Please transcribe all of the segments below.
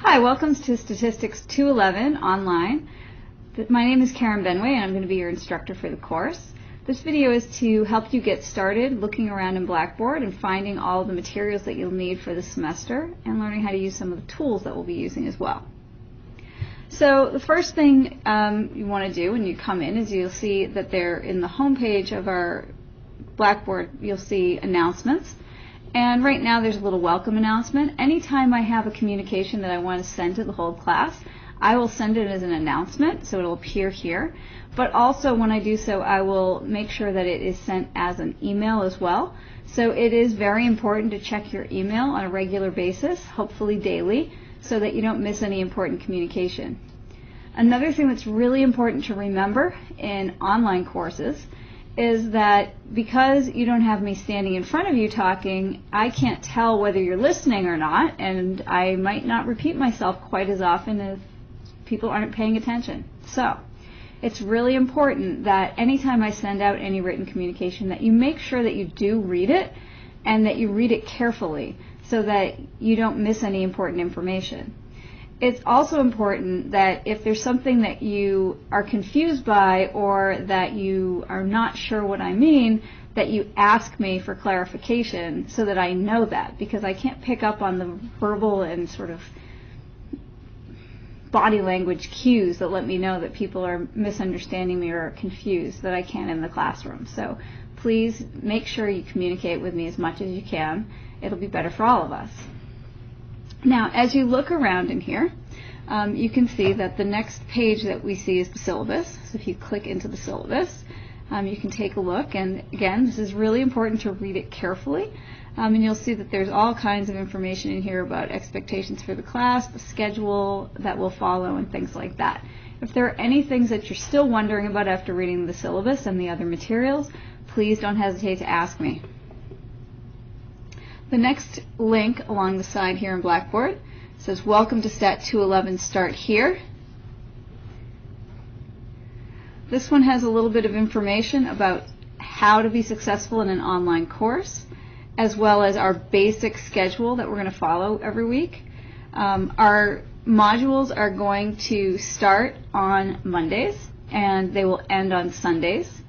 Hi, welcome to Statistics 211 online. My name is Karen Benway and I'm going to be your instructor for the course. This video is to help you get started looking around in Blackboard and finding all the materials that you'll need for the semester and learning how to use some of the tools that we'll be using as well. So the first thing you want to do when you come in is you'll see that there in the home page of our Blackboard you'll see announcements. And right now there's a little welcome announcement. Anytime I have a communication that I want to send to the whole class, I will send it as an announcement, so it'll appear here. But also when I do so, I will make sure that it is sent as an email as well. So it is very important to check your email on a regular basis, hopefully daily, so that you don't miss any important communication. Another thing that's really important to remember in online courses is that because you don't have me standing in front of you talking, I can't tell whether you're listening or not, and I might not repeat myself quite as often if people aren't paying attention. So it's really important that anytime I send out any written communication that you make sure that you do read it and that you read it carefully so that you don't miss any important information. It's also important that if there's something that you are confused by or that you are not sure what I mean, that you ask me for clarification so that I know that, because I can't pick up on the verbal and sort of body language cues that let me know that people are misunderstanding me or confused that I can in the classroom. So please make sure you communicate with me as much as you can. It'll be better for all of us. Now, as you look around in here, you can see that the next page that we see is the syllabus. So if you click into the syllabus, you can take a look. And again, this is really important to read it carefully. And you'll see that there's all kinds of information in here about expectations for the class, the schedule that will follow, and things like that. If there are any things that you're still wondering about after reading the syllabus and the other materials, please don't hesitate to ask me. The next link along the side here in Blackboard says, "Welcome to Stat 211, start here." This one has a little bit of information about how to be successful in an online course, as well as our basic schedule that we're going to follow every week. Our modules are going to start on Mondays, and they will end on Sundays.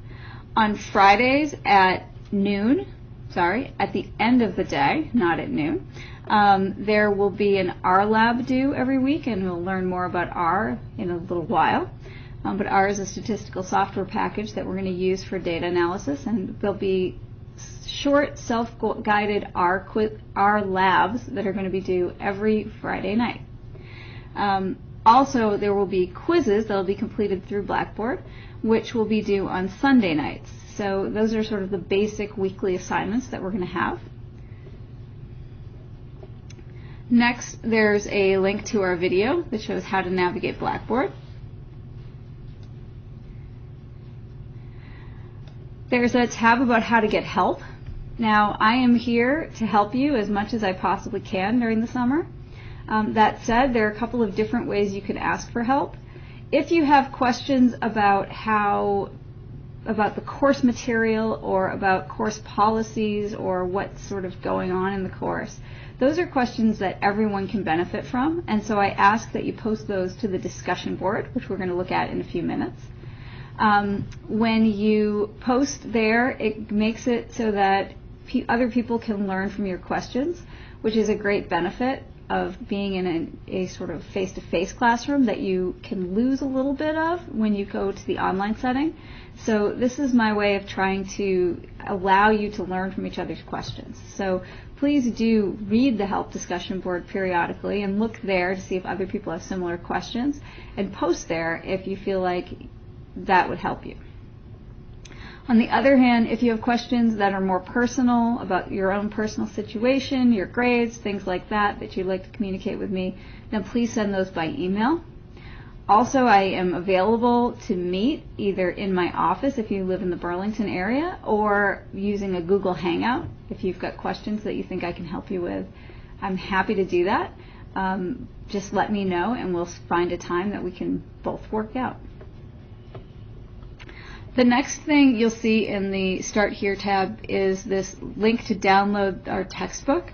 On Fridays at noon, at the end of the day, not at noon, there will be an R lab due every week, and we'll learn more about R in a little while. But R is a statistical software package that we're going to use for data analysis, and there'll be short self-guided R labs that are going to be due every Friday night. Also, there will be quizzes that will be completed through Blackboard, which will be due on Sunday nights. So those are sort of the basic weekly assignments that we're going to have. Next, there's a link to our video that shows how to navigate Blackboard. There's a tab about how to get help. Now, I am here to help you as much as I possibly can during the summer. That said, there are a couple of different ways you can ask for help. If you have questions about the course material or about course policies or what's sort of going on in the course, those are questions that everyone can benefit from, and so I ask that you post those to the discussion board, which we're going to look at in a few minutes. When you post there, it makes it so that other people can learn from your questions, which is a great benefit of being in a sort of face-to-face classroom that you can lose a little bit of when you go to the online setting. So this is my way of trying to allow you to learn from each other's questions. So please do read the help discussion board periodically and look there to see if other people have similar questions, and post there if you feel like that would help you. On the other hand, if you have questions that are more personal about your own personal situation, your grades, things like that, that you'd like to communicate with me, then please send those by email. Also, I am available to meet either in my office if you live in the Burlington area, or using a Google Hangout if you've got questions that you think I can help you with. I'm happy to do that. Just let me know and we'll find a time that we can both work out. The next thing you'll see in the Start Here tab is this link to download our textbook.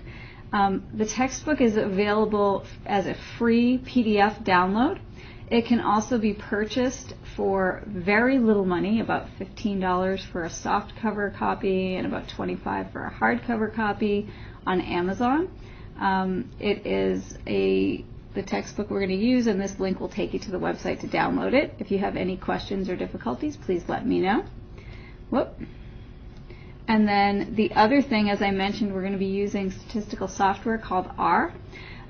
The textbook is available as a free PDF download. It can also be purchased for very little money, about $15 for a softcover copy and about $25 for a hardcover copy on Amazon. It is the textbook we're going to use, and this link will take you to the website to download it. If you have any questions or difficulties, please let me know. Whoop. And then the other thing, as I mentioned, we're going to be using statistical software called R.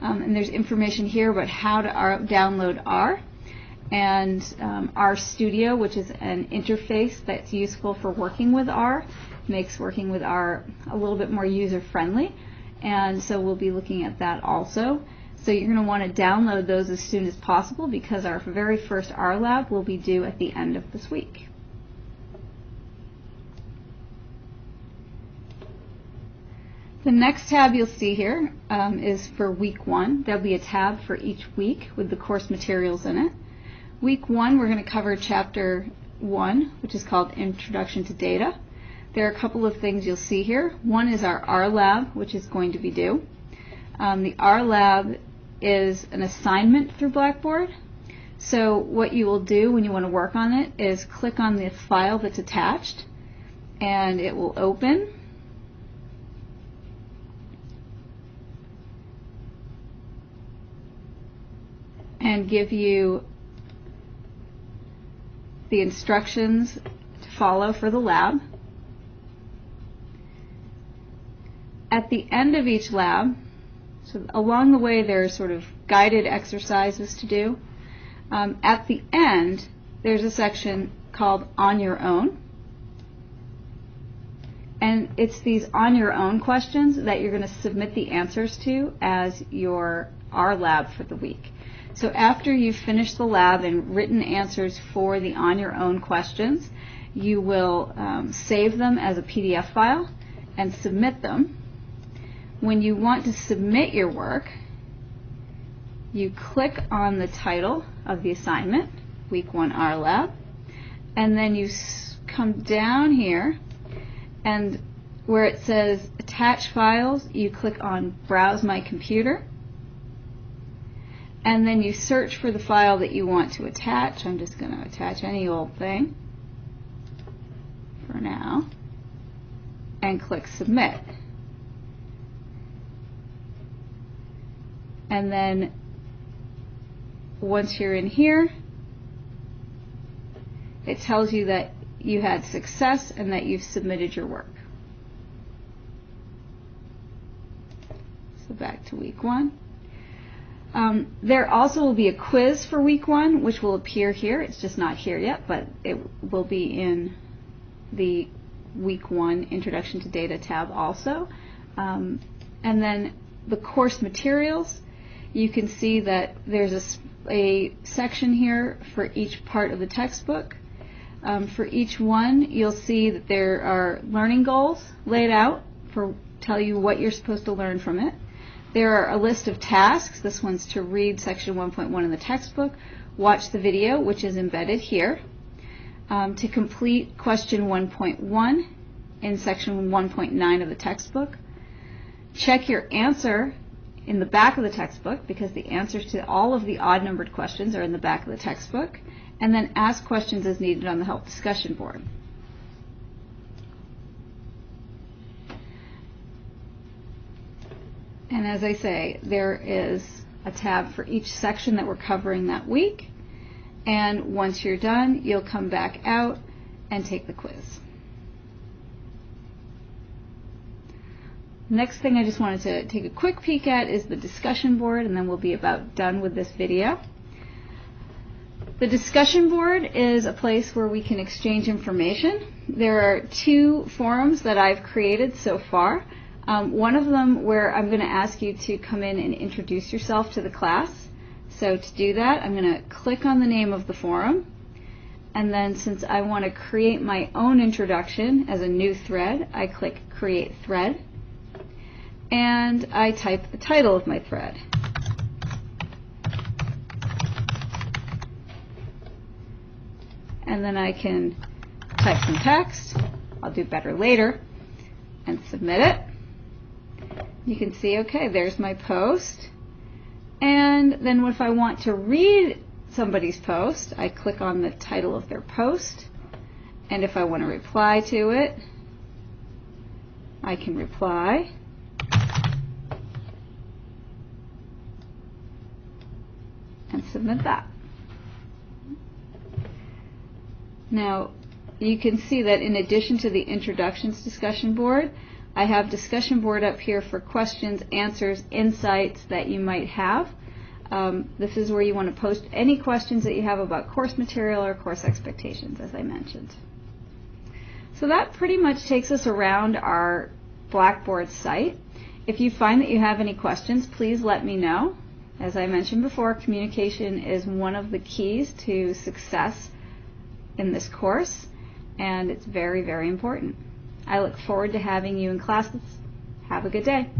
And there's information here about how to download R. And R Studio, which is an interface that's useful for working with R, makes working with R a little bit more user-friendly. And so we'll be looking at that also. So you're going to want to download those as soon as possible because our very first R lab will be due at the end of this week. The next tab you'll see here is for week 1. There'll be a tab for each week with the course materials in it. Week 1, we're going to cover chapter 1, which is called Introduction to Data. There are a couple of things you'll see here. One is our R lab, which is going to be due. The R lab is an assignment through Blackboard. So what you will do when you want to work on it is click on the file that's attached, and it will open. And give you the instructions to follow for the lab. At the end of each lab, so along the way there are sort of guided exercises to do. At the end, there's a section called On Your Own. And it's these on your own questions that you're going to submit the answers to as your R lab for the week. So after you've finished the lab and written answers for the on your own questions, you will save them as a PDF file and submit them. When you want to submit your work, you click on the title of the assignment, Week 1 R Lab, and then you come down here, and where it says Attach Files, you click on Browse My Computer, and then you search for the file that you want to attach. I'm just going to attach any old thing for now, and click Submit. And then once you're in here, it tells you that you had success and that you've submitted your work. So back to week 1. There also will be a quiz for week 1, which will appear here. It's just not here yet, but it will be in the week 1 Introduction to Data tab also. And then the course materials, you can see that there's a section here for each part of the textbook. For each one, you'll see that there are learning goals laid out for tell you what you're supposed to learn from it. There are a list of tasks. This one's to read section 1.1 in the textbook, watch the video, which is embedded here, to complete question 1.1 in section 1.9 of the textbook, check your answer in the back of the textbook because the answers to all of the odd numbered questions are in the back of the textbook, and then ask questions as needed on the help discussion board. And as I say, there is a tab for each section that we're covering that week, and once you're done, you'll come back out and take the quiz. Next thing I just wanted to take a quick peek at is the discussion board, and then we'll be about done with this video. The discussion board is a place where we can exchange information. There are 2 forums that I've created so far. One of them where I'm going to ask you to come in and introduce yourself to the class. So to do that, I'm going to click on the name of the forum, and then since I want to create my own introduction as a new thread, I click Create Thread, and I type the title of my thread. And then I can type some text. I'll do better later, and submit it. you can see, okay, there's my post. And then if I want to read somebody's post, I click on the title of their post. And if I want to reply to it, I can reply. And submit that. Now, you can see that in addition to the introductions discussion board, I have discussion board up here for questions, answers, insights that you might have. This is where you want to post any questions that you have about course material or course expectations, as I mentioned. So that pretty much takes us around our Blackboard site. If you find that you have any questions, please let me know. As I mentioned before, communication is one of the keys to success in this course, and it's very, very important. I look forward to having you in classes. Have a good day.